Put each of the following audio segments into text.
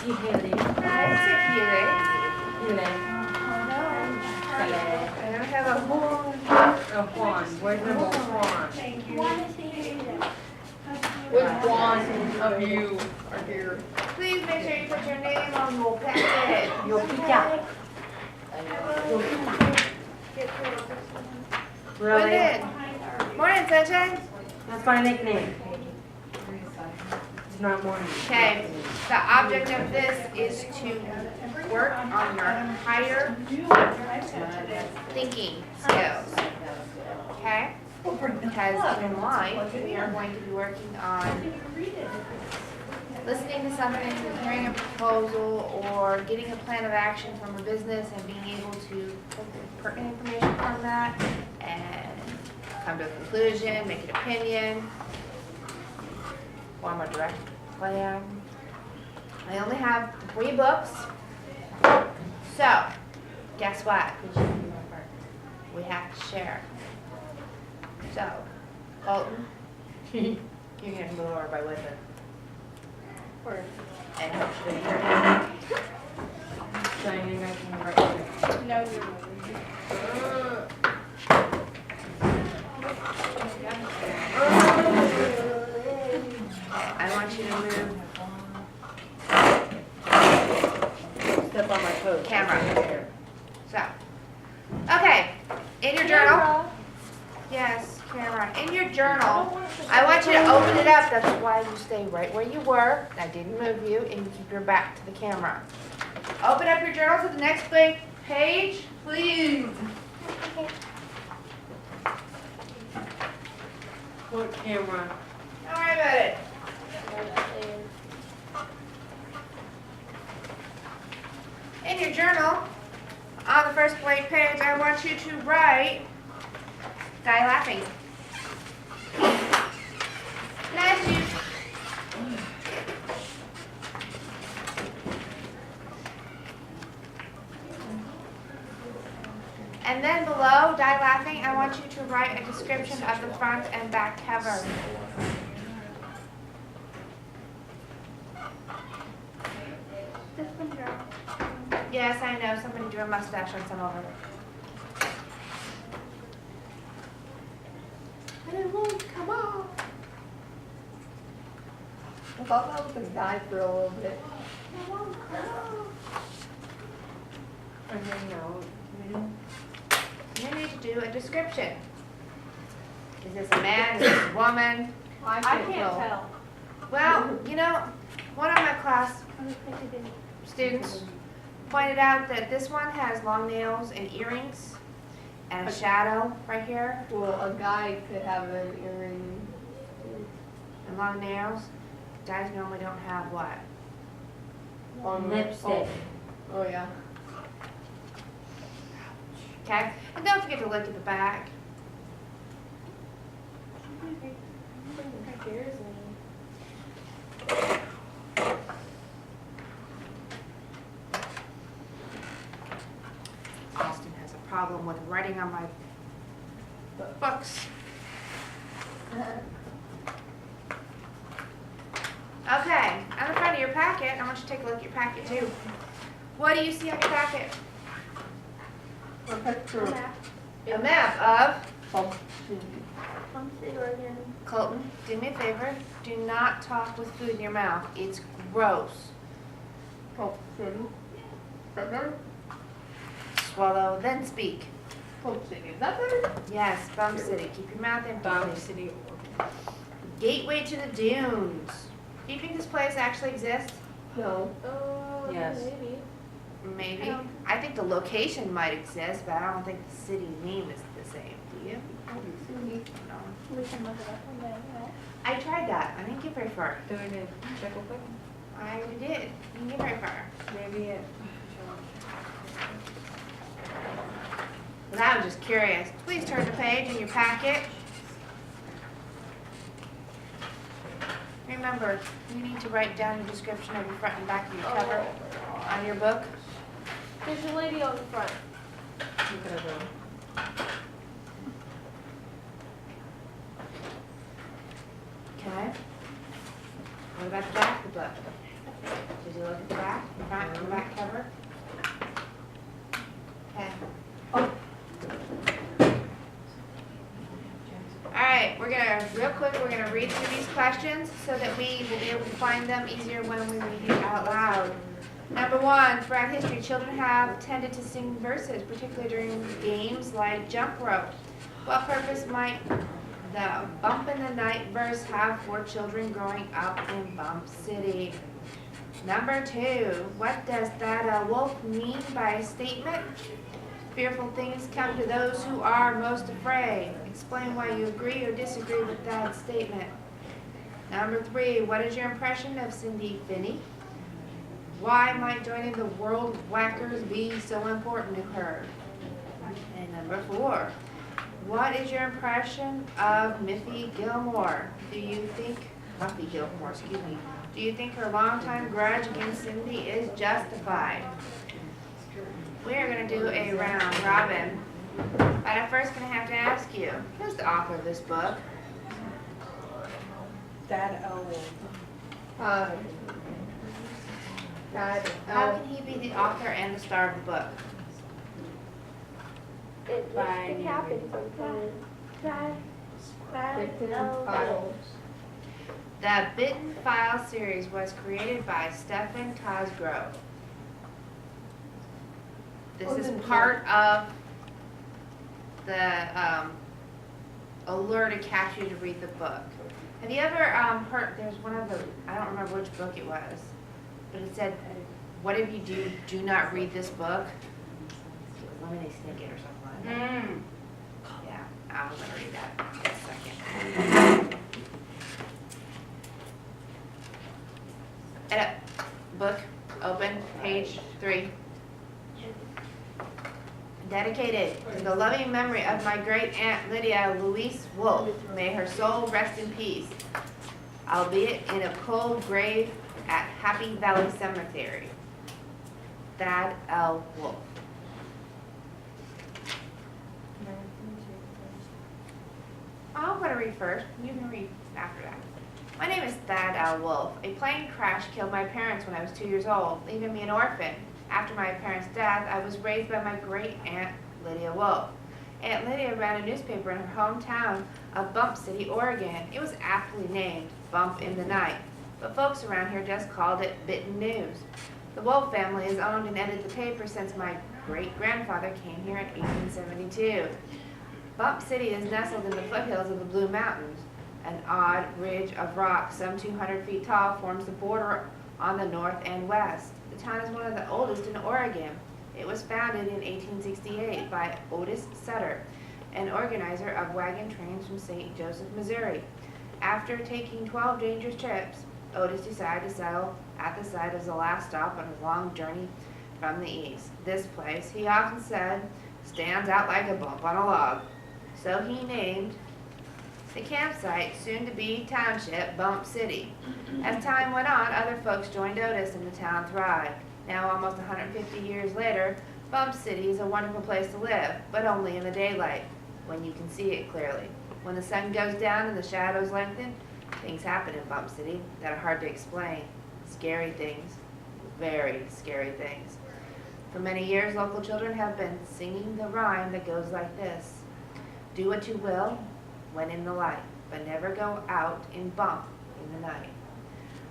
chi Haley. And I have a Juan. Oh, Juan. Where's number Juan? Which one of you are here? Please make sure you put your name on your packet. Yopita. Really? Women. Morning, sunshine. That's my nickname. It's not morning. Okay, the object of this is to work on your higher thinking skills. Okay? Because in life, we are going to be working on listening to something, hearing a proposal, or getting a plan of action from a business and being able to pull pertinent information from that and come to a conclusion, make an opinion, form a direct plan. I only have 3 books. So, guess what? We have to share. So, Colton, you're going to move over by Whitman. And hope she didn't hear me. Shining right from the right there. No, you're moving. I want you to move Step on my toes. camera. So, okay, in your journal. Yes, camera. In your journal, I want you to open it up. That's why you stay right where you were. I didn't move you, and you keep your back to the camera. Open up your journal to the next blank page, please. What camera? Don't worry about it. In your journal, on the first blank page, I want you to write "die laughing." Nice, you. And then below "die laughing," I want you to write a description of the front and back cover. Yes, I know. Somebody drew a mustache on some of it. And it won't come off. I thought that was a guy for a little bit. It won't come off. You need to do a description. Is this a man? Is this a woman? I can't tell. Well, you know, one of my class students pointed out that this one has long nails and earrings and a shadow right here Well, a guy could have an earring. and long nails. Guys normally don't have what? On Lipstick. Oh, yeah. Okay? And don't forget to look at the back. Austin has a problem with writing on my books. Okay, on the front of your packet, I want you to take a look at your packet too. What do you see on your packet? A picture of A map of something. Colton. Do me a favor. Do not talk with food in your mouth. It's gross. Something. Swallow, then speak. Something. Is that better? Yes, Bum City. Keep your mouth empty. Bomb City. Gateway to the dunes. Do you think this place actually exists? No. Yes. Maybe. I think the location might exist, but I don't think the city name is the same. Do you? No. We can look it up on that. I tried that. I didn't get very far. Do we need check real quick? I already did. You didn't get very far. Maybe it. But I was just curious. Please turn the page in your packet. Remember, you need to write down the description of your front and back of your cover on your book. There's a lady on the front. Look at it. Okay. What about the back of the book? Did you look at the back? real quick, we're gonna read through these questions so that we will be able to find them easier when we read it out loud. Number 1, throughout history, children have tended to sing verses, particularly during games like jump rope. What purpose might the Bump in the Night verse have for children growing up in Bump City? Number 2, what does that wolf mean by a statement? Fearful things come to those who are most afraid. Explain why you agree or disagree with that statement. Number 3, what is your impression of Cindy Finney? Why might joining the World Whackers be so important to her? And number 4, what is your impression of Muffy Gilmore? Do you think her longtime grudge against Cindy is justified? We are going to do a round robin, but I'm first going to have to ask you, who's the author of this book? Dad Elwood. How can he be the author and the star of the book? It By just happens sometimes. Bitten Files. The Bitten File series was created by Stephen Cosgrove. This is part of the alert to capture you to read the book. Have you ever heard, there's one of the, I don't remember which book it was, but it said, what if you do not read this book? Lemonade Snicket or something like that. Yeah, I'm going to read that in a second. Book, open, page 3. Dedicated to the loving memory of my great aunt Lydia Louise Wolfe. May her soul rest in peace, albeit in a cold grave at Happy Valley Cemetery. Thad L. Wolfe. I'm going to read first. You can read after that. My name is Thad L. Wolfe. A plane crash killed my parents when I was 2 years old, leaving me an orphan. After my parents' death, I was raised by my great-aunt, Lydia Wolfe. Aunt Lydia ran a newspaper in her hometown of Bump City, Oregon. It was aptly named Bump in the Night, but folks around here just called it Bitten News. The Wolfe family has owned and edited the paper since my great-grandfather came here in 1872. Bump City is nestled in the foothills of the Blue Mountains. An odd ridge of rock, some 200 feet tall, forms the border on the north and west. The town is one of the oldest in Oregon. It was founded in 1868 by Otis Sutter, an organizer of wagon trains from St. Joseph, Missouri. After taking 12 dangerous trips, Otis decided to settle at the site as the last stop on his long journey from the east. This place, he often said, stands out like a bump on a log. So he named the campsite, soon to be township, Bump City. As time went on, other folks joined Otis and the town thrived. Now, almost 150 years later, Bump City is a wonderful place to live, but only in the daylight, when you can see it clearly. When the sun goes down and the shadows lengthen, things happen in Bump City that are hard to explain. Scary things, very scary things. For many years, local children have been singing the rhyme that goes like this. Do what you will when in the light, but never go out in Bump in the night.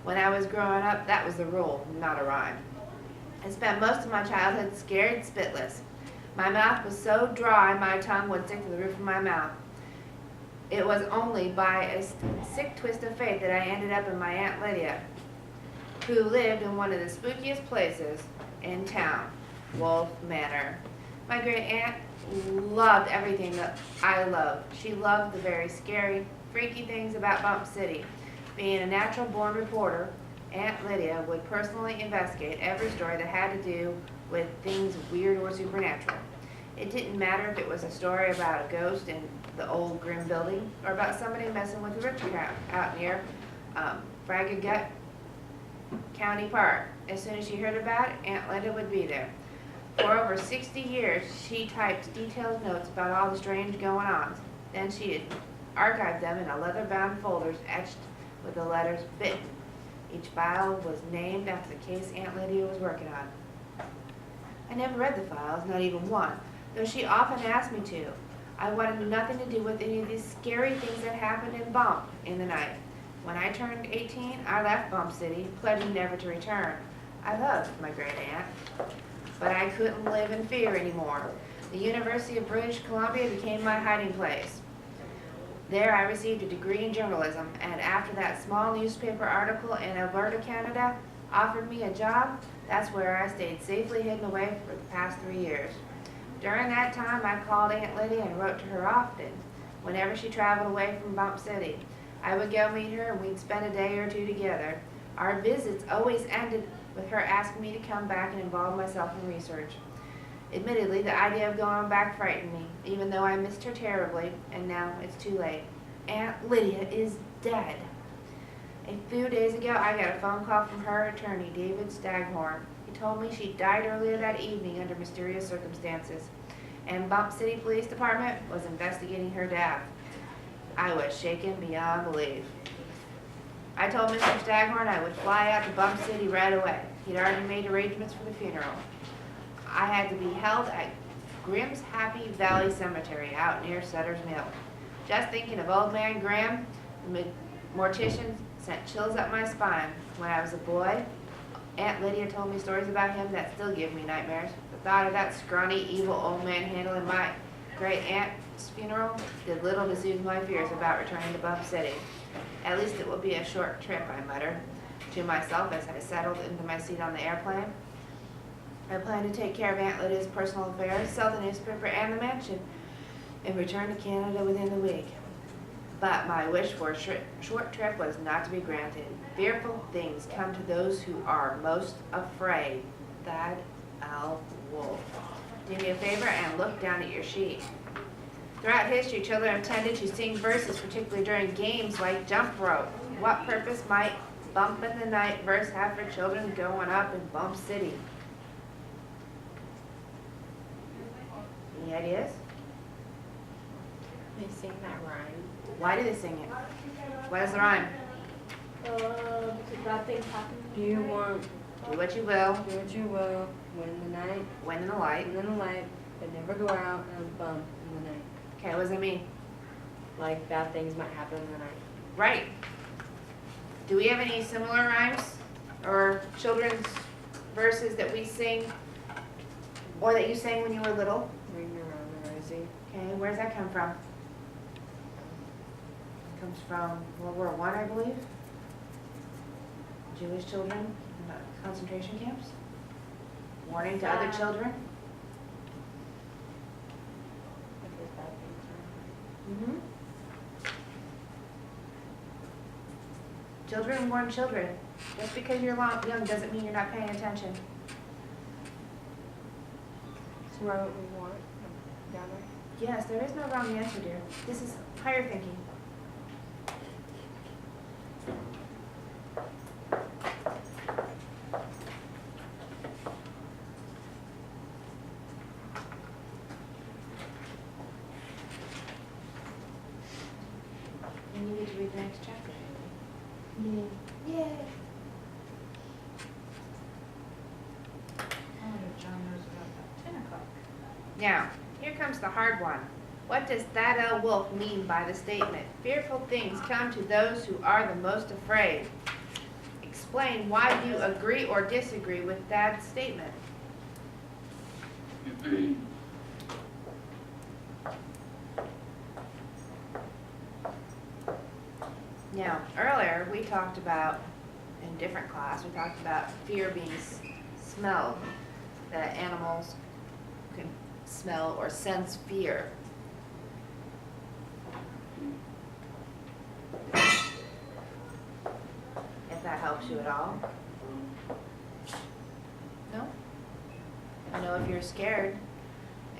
When I was growing up, that was the rule, not a rhyme. I spent most of my childhood scared spitless. My mouth was so dry, my tongue would stick to the roof of my mouth. It was only by a sick twist of fate that I ended up in my Aunt Lydia, who lived in one of the spookiest places in town, Wolf Manor. My great aunt loved everything that I loved. She loved the very scary, freaky things about Bump City. Being a natural-born reporter, Aunt Lydia would personally investigate every story that had to do with things weird or supernatural. It didn't matter if it was a story about a ghost in the old grim building or about somebody messing with the rich out near Fragagut County Park. As soon as she heard about it, Aunt Lydia would be there. For over 60 years, she typed detailed notes about all the strange going-ons. Then she had archived them in a leather-bound folders etched with the letters Bitten. Each file was named after the case Aunt Lydia was working on. I never read the files, not even one, though she often asked me to. I wanted nothing to do with any of these scary things that happened in Bump in the night. When I turned 18, I left Bump City, pledging never to return. I loved my great aunt, but I couldn't live in fear anymore. The University of British Columbia became my hiding place. There I received a degree in journalism, and after that small newspaper article in Alberta, Canada, offered me a job, that's where I stayed safely hidden away for the past 3 years. During that time, I called Aunt Lydia and wrote to her often, whenever she traveled away from Bump City. I would go meet her and we'd spend a day or two together. Our visits always ended with her asking me to come back and involve myself in research. Admittedly, the idea of going back frightened me, even though I missed her terribly, and now it's too late. Aunt Lydia is dead. A few days ago, I got a phone call from her attorney, David Staghorn. He told me she died earlier that evening under mysterious circumstances, and Bump City Police Department was investigating her death. I was shaken beyond belief. I told Mr. Staghorn I would fly out to Bump City right away. He'd already made arrangements for the funeral. I had to be held at Grimm's Happy Valley Cemetery out near Sutter's Mill. Just thinking of old man Grimm, the mortician, sent chills up my spine. When I was a boy, Aunt Lydia told me stories about him that still give me nightmares. The thought of that scrawny, evil old man handling my great aunt's funeral did little to soothe my fears about returning to Bump City. At least it will be a short trip, I muttered to myself as I settled into my seat on the airplane. I plan to take care of Aunt Lydia's personal affairs, sell the newspaper and the mansion, and return to Canada within the week. But my wish for a short trip was not to be granted. Fearful things come to those who are most afraid. Thad L. Wolf. Do me a favor and look down at your sheet. Throughout history, children have tended to sing verses, particularly during games like jump rope. What purpose might Bump in the Night verse have for children growing up in Bump City? Any ideas? They sing that rhyme. Why do they sing it? What is the rhyme? Because bad things happen. Do you want, Do what you will, do what you will, win the night, when in the light. win the light, but never go out and bump in the night. Okay, what does that mean? Like bad things might happen in the night. Right. Do we have any similar rhymes or children's verses that we sing or that you sang when you were little? Ring around the rosy. Okay, where does that come from? It comes from World War I believe. Jewish children in concentration camps. Warning to other children. Because bad things are. Mm-hmm. Children warn children. Just because you're young doesn't mean you're not paying attention. So write what we want down there. Yes, there is no wrong answer, dear. This is higher thinking. And you need to read the next chapter. Yay. John knows about that. 10 o'clock. Now, here comes the hard one. What does Thad L. Wolf mean by the statement, fearful things come to those who are the most afraid? Explain why you agree or disagree with Thad's statement. Now, earlier we talked about, in a different class, we talked about fear being smelled, that animals can smell or sense fear. If that helps you at all. No? I know if you're scared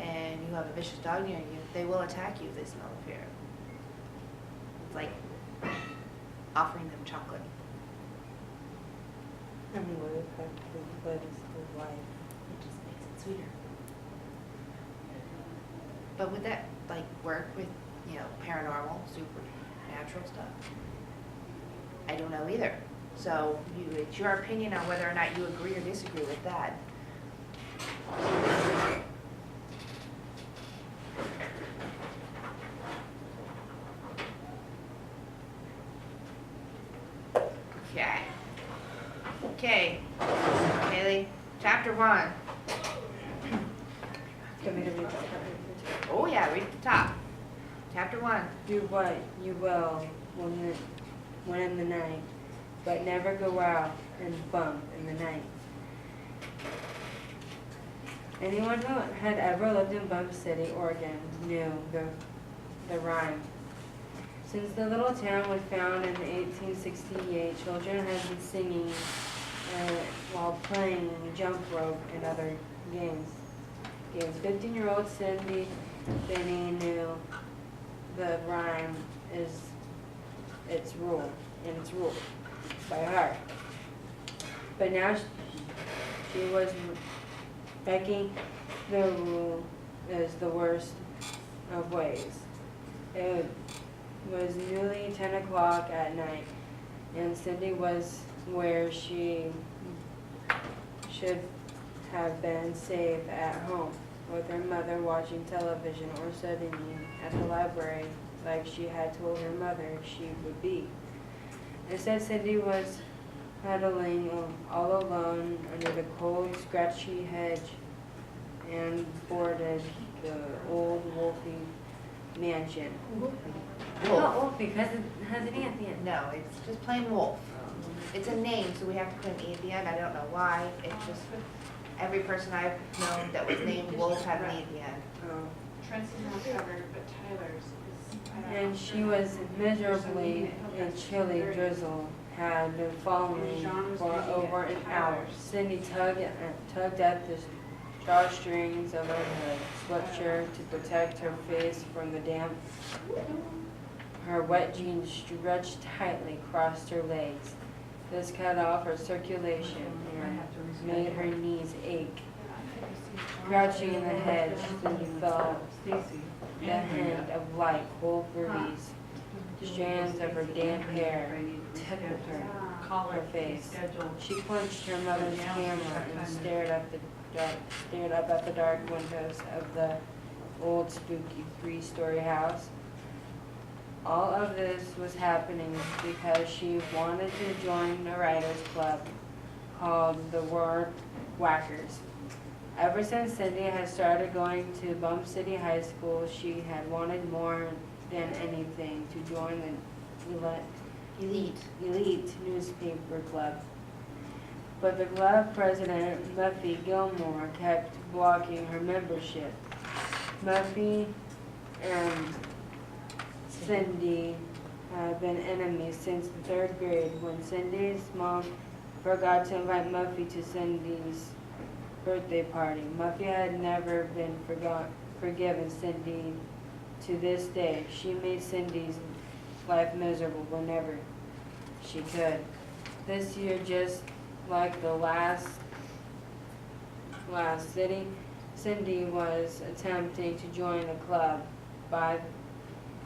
and you have a vicious dog near you, they will attack you if they smell the fear. It's like offering them chocolate. And what is the life? It just makes it sweeter. But would that like work with, paranormal, supernatural stuff? I don't know either. So it's your opinion on whether or not you agree or disagree with that. Okay, Haley, chapter 1. Can we read that? Oh yeah, read the top. Chapter 1. Do what you will when in the night, but never go out and bump in the night. Anyone who had ever lived in Bump City, Oregon, knew the rhyme. Since the little town was founded in 1868, children have been singing while playing jump rope and other games. 15-year-old Cindy Benny knew the rhyme is its rule by heart. But now she was making the rule is the worst of ways. It was nearly 10 o'clock at night, and Cindy was where she should have been safe at home with her mother, watching television or studying at the library like she had told her mother she would be. Instead, Cindy was huddling all alone under the cold, scratchy hedge and boarded the old Wolfie mansion. Wolf. Wolfie, because it has an E at the end. No, it's just plain Wolf. It's a name, so we have to put an E at the end. I don't know why. It's just every person I've known that was named Wolf had an E at the end. Trent's is not covered, but Tyler's is. And she was miserably in chilly drizzle had been falling for over an hour. Cindy tugged at the drawstrings of her hood, sweatshirt to protect her face from the damp. Her wet jeans stretched tightly across her legs. This cut off her circulation and made her knees ache. Crouching in the hedge, Cindy felt the hand of light cold breeze. Strands of her damp hair tickled her face. She clenched her mother's camera and stared up at the dark windows of the old spooky 3-story house. All of this was happening because she wanted to join a writers club called the Word Whackers. Ever since Cindy had started going to Bump City High School, she had wanted more than anything to join the elite newspaper club. But the club president, Muffy Gilmore, kept blocking her membership. Muffy and Cindy had been enemies since the 3rd grade when Cindy's mom forgot to invite Muffy to Cindy's birthday party. Muffy had never been forgiven Cindy to this day. She made Cindy's life miserable whenever she could. This year, just like the last Cindy was attempting to join the club by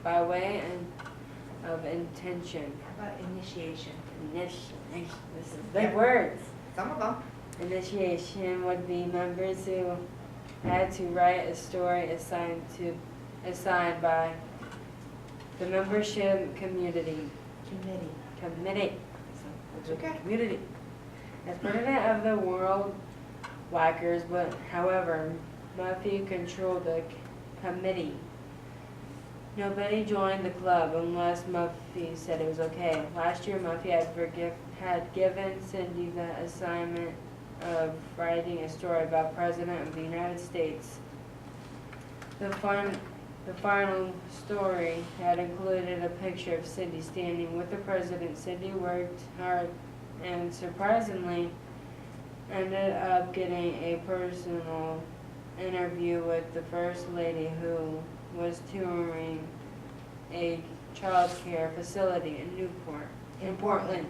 way of intention. How about initiation? This is big words. Some of them. Initiation would be members who had to write a story assigned by the membership committee. Okay. Community. As president of the World Whackers, but however, Muffy controlled the committee. Nobody joined the club unless Muffy said it was okay. Last year, Muffy had given Cindy the assignment of writing a story about President of the United States. The final story had included a picture of Cindy standing with the president. Cindy worked hard and surprisingly ended up getting a personal interview with the First Lady, who was touring a child care facility in Portland.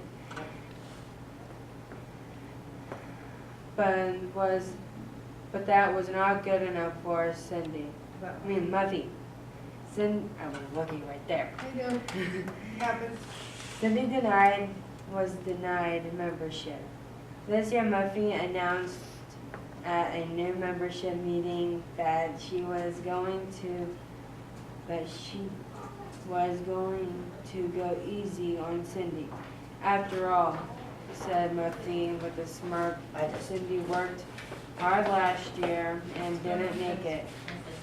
But that was not good enough for Cindy. Muffy. I was looking right there. I know. Happens. Cindy was denied membership. This year, Muffy announced at a new membership meeting that she was going to go easy on Cindy. After all, said Muffy with a smirk. Cindy worked hard last year and didn't make it.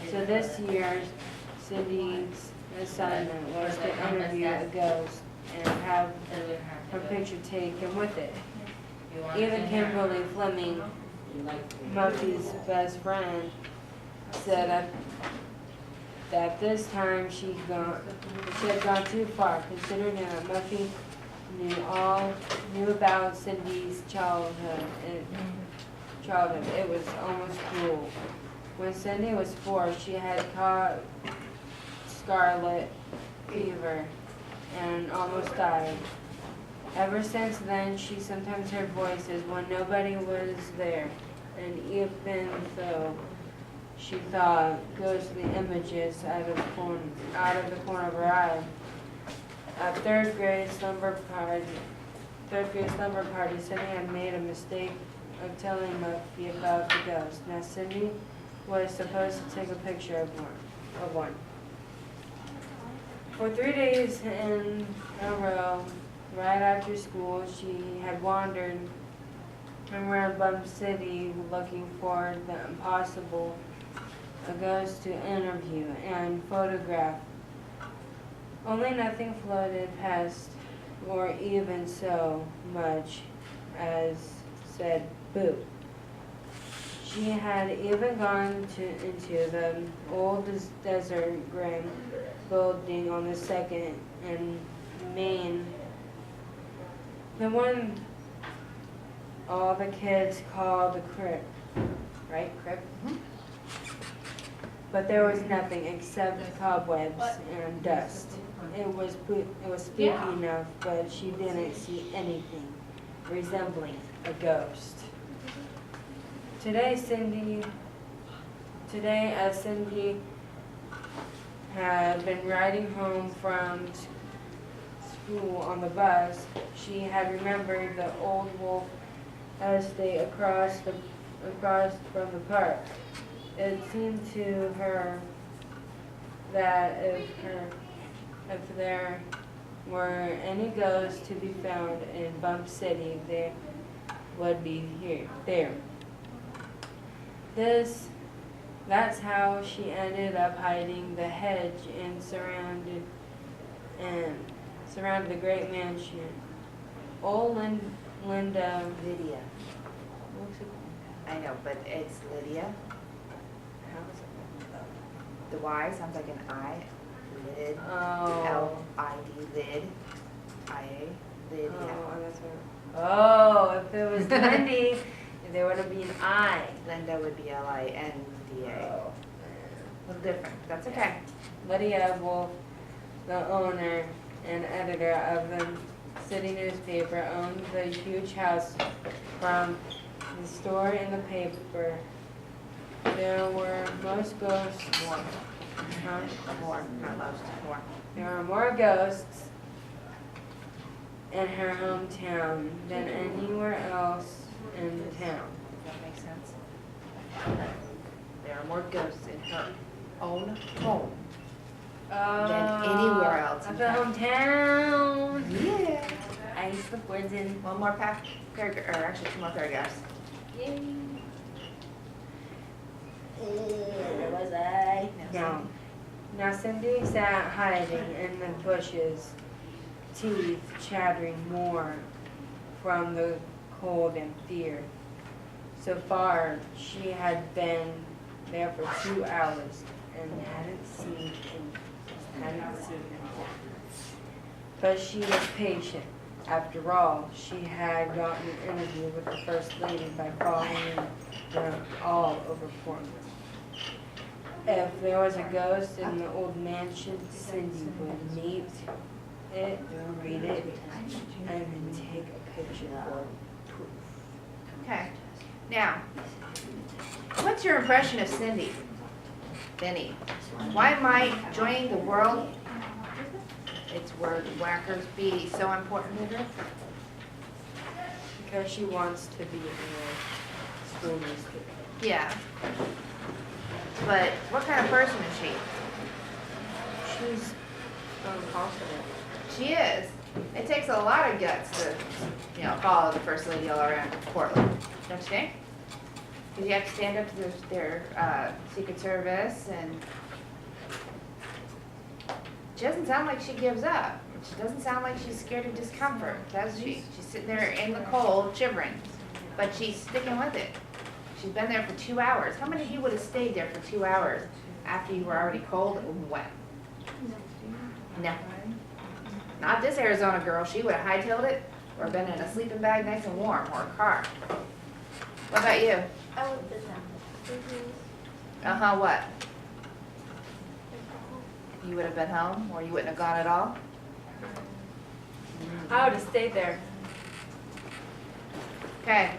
So this year, Cindy's assignment was to interview a ghost and have her picture taken with it. Even Kimberly Fleming, Muffy's best friend, said that this time she had gone too far, considering that Muffy knew about Cindy's childhood. It was almost cruel. When Cindy was 4, she had caught scarlet fever and almost died. Ever since then, she sometimes heard voices when nobody was there, and even though she thought ghostly images out of the corner of her eye. At third grade slumber party, Cindy had made a mistake of telling Muffy about the ghost. Now Cindy was supposed to take a picture of one. For 3 days in a row, right after school, she had wandered around Bum City looking for the impossible, a ghost to interview and photograph. Only nothing floated past, or even so much as said boo. She had even gone into the old desert grim building on the 2nd and Main, the one all the kids call the crypt, right? Crypt? Mhm. But there was nothing except cobwebs and dust. It was spooky enough, but she didn't see anything resembling a ghost. Today, as Cindy had been riding home from school on the bus, she had remembered the old wolf estate across from the park. It seemed to her that if there were any ghosts to be found in Bump City, they would be there. That's how she ended up hiding the hedge and surrounded the great mansion. Old Linda Lydia. I know, but it's Lydia. How is it? The Y sounds like an I. Lid. Oh. L-I-D. Lid. I-A. Lydia. Oh, that's right. Oh, if it was Lindy, there would have been I. Linda would be L-I-N-D-A. Oh. A little different. That's okay. Lydia Wolf, the owner and editor of the city newspaper, owned the huge house from the store and the paper. There were most ghosts. More. Huh? More. Not most. More. There were more ghosts in her hometown than anywhere else in the town. Does that make sense? There are more ghosts in her own home than anywhere else in The town. hometown. Yeah. I used to live in. One more paragraph, or actually 2 more paragraphs. Yay. Where was I? Now Cindy sat hiding in the bushes, teeth chattering more from the cold and fear. So far, she had been there for 2 hours and hadn't seen anything. But she was patient. After all, she had gotten an interview with the First Lady by following them all over Portland. If there was a ghost in the old mansion, Cindy would meet it, read it, and then take a picture for proof. Okay. Now, what's your impression of Cindy? Benny. Why might joining the world, its word whackers, be so important to her? Because she wants to be in the school newspaper. Yeah. But what kind of person is she? She's confident. She is. It takes a lot of guts to, follow the first lady all around Portland, don't you think? Because you have to stand up to their Secret Service, and she doesn't sound like she gives up. She doesn't sound like she's scared of discomfort, does she? She's sitting there in the cold, shivering, but she's sticking with it. She's been there for 2 hours. How many of you would have stayed there for 2 hours after you were already cold and wet? No. Not this Arizona girl. She would have hightailed it or been in a sleeping bag nice and warm, or a car. What about you? I would have been Uh-huh, what? You would have been home, or you wouldn't have gone at all? I would have stayed there. Okay.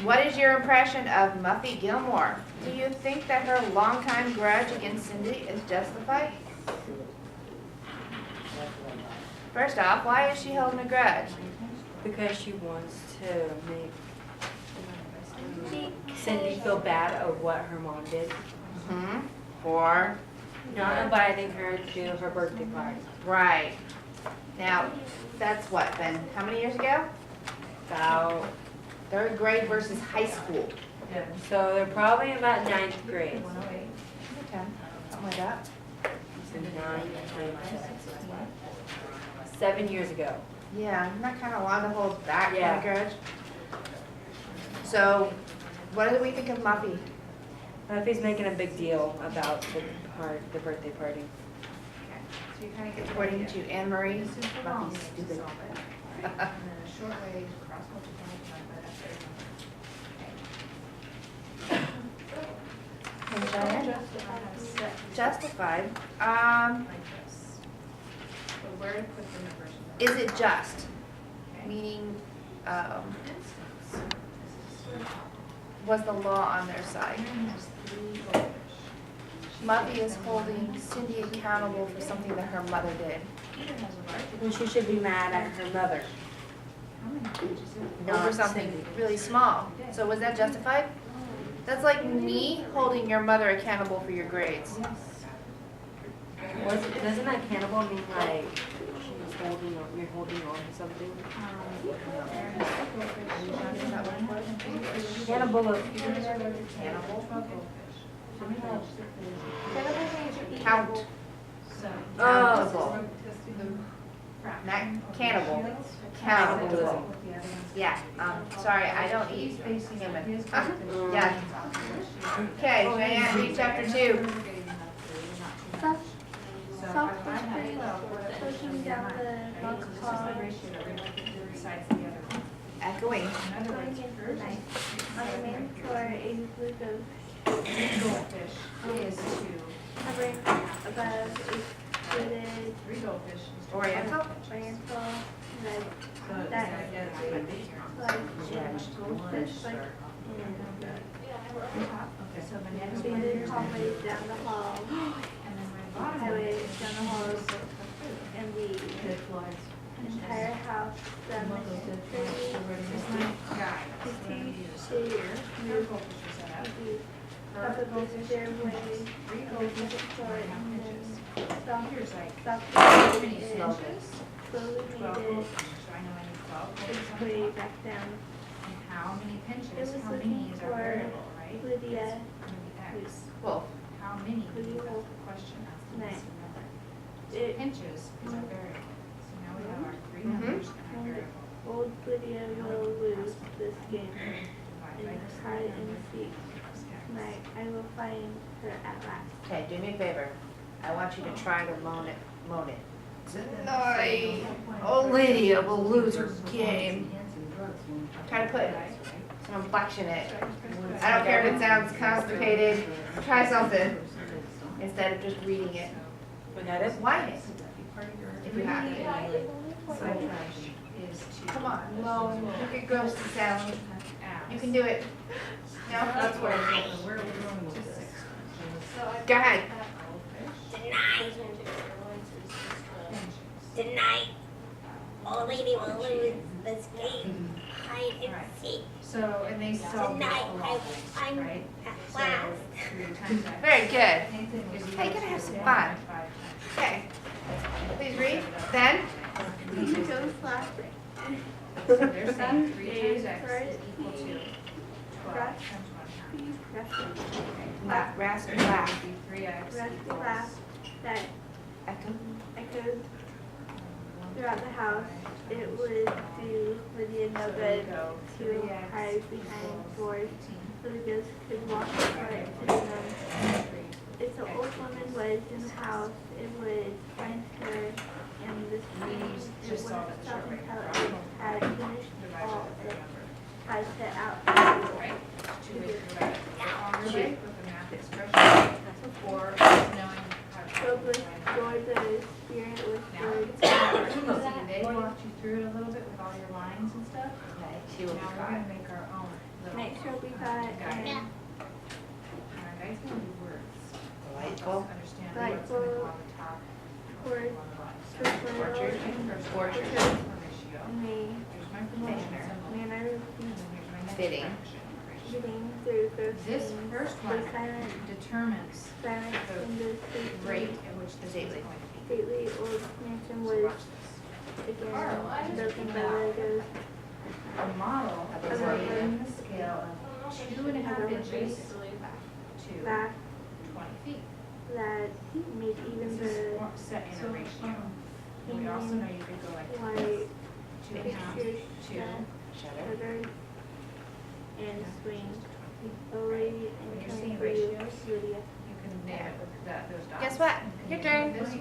What is your impression of Muffy Gilmore? Do you think that her longtime grudge against Cindy is justified? First off, why is she holding a grudge? Because she wants to make Cindy feel bad of what her mom did. For? Not inviting her to her birthday party. Right. Now, that's what, been how many years ago? About, 3rd grade versus high school. so they're probably about 9th grade. Okay, something like that. So 7 years ago. Yeah, isn't that kind of long to hold back Yeah. kind of grudge? So, what do we think of Muffy? Muffy's making a big deal about the birthday party. Okay, so you kind of get according to Anne Marie, Muffy's stupid. Shortwave, cross And Cheyenne? Justified. Where to put the numbers? Is it just? Meaning, was the law on their side? Muffy is holding Cindy accountable for something that her mother did. And she should be mad at her mother. Over something really small. So was that justified? That's like me holding your mother accountable for your grades. Doesn't that cannibal mean like she's holding on, you're holding on to something? Cannibal of Count. Oh. Countable. Not cannibal. Countable. Yeah, sorry, I don't eat human. Yeah. Okay, Cheyenne, read chapter 2. Self-portrait, pushing down the box hall, Echoing. going into the night. On the main floor, a blue ghost Goldfish is hovering above a fluted Oriental. oriental red that like goldfish like abandoned hallways down the hall, highways down the halls, and the entire house. The mystery move up a big stairway, goes to the floor, and then slowly made it its way back down. how many It pinches, was how looking many is our for variable, right? Lydia, It's gonna be X. Wolf. How many Could you is hold the question asked in tonight? this number. So It- pinches is our variable. So now we have our three Mhm. numbers and our variable. old Lydia will lose this game. Divide by In the hide and number seek plus X. tonight, I will find her at last. Okay, do me a favor. I want you to try to moan it. Tonight, old Lydia will lose her game. Try to put some inflection in it. I don't care if it sounds constipated. Try something instead of just reading it. We got it? Whine it if you have to. Is to. Come on, moan. Make it gross to sound. You can do it. No? That's where we're going with this. Go ahead. Tonight, old lady will lose this game. Hide and seek. So, and they solve this Tonight, I along, will find right? at So, last. 3 times X. Very good. Nathan is Hey, you gotta have some equal to fun. 1.5 times. Okay. Please read. Then, You chose last thing. So they're saying 3 Is times x right. is equal to 12 Rest. times 1 half. La- Rasp, So laugh. it would be 3x Rest equals laugh that Echo. echoed throughout the house. It would do Lydia no So there you good go. to 3x hide behind equals doors 18. so the ghost could walk right to them. If the old woman was in the house, it would find her in the stream. It Just wouldn't solve it the stop short way. until it had finished Divide all by it the number. had set out. Right? 2 ways to divide it. The longer way with the math expression, or just knowing how to. Filled with joy, the spirit was Now, good. it's hard. See, they walked you through it a little bit with all your lines and stuff. Okay, she Now will be we're fine. gonna make our own little. Make sure we got guide. and And our guide's gonna be words. Delightful. Help us understand what's gonna go on the top. Chord, on the bottom. So, Orchard. first Orchard. ratio. me, Here's my promotion symbol. manner, And then here's my next Fitting. fraction ratio. getting through those This things. first The one silent, determines silent in the rate stately, at which this is Stately. going to be. stately old mansion So was watch this. again broken by Legos. A model Of is a rated road. in the scale of 2.5 inches to Back 20 feet. that made even This is the set in a ratio. We also know you could go like white 2.5 pictures to that Shutter. shuddered and swing slowly When and you're seeing turn through ratios, Lydia. you can name it with that, those dots. Guess what? You can Your name it turn. this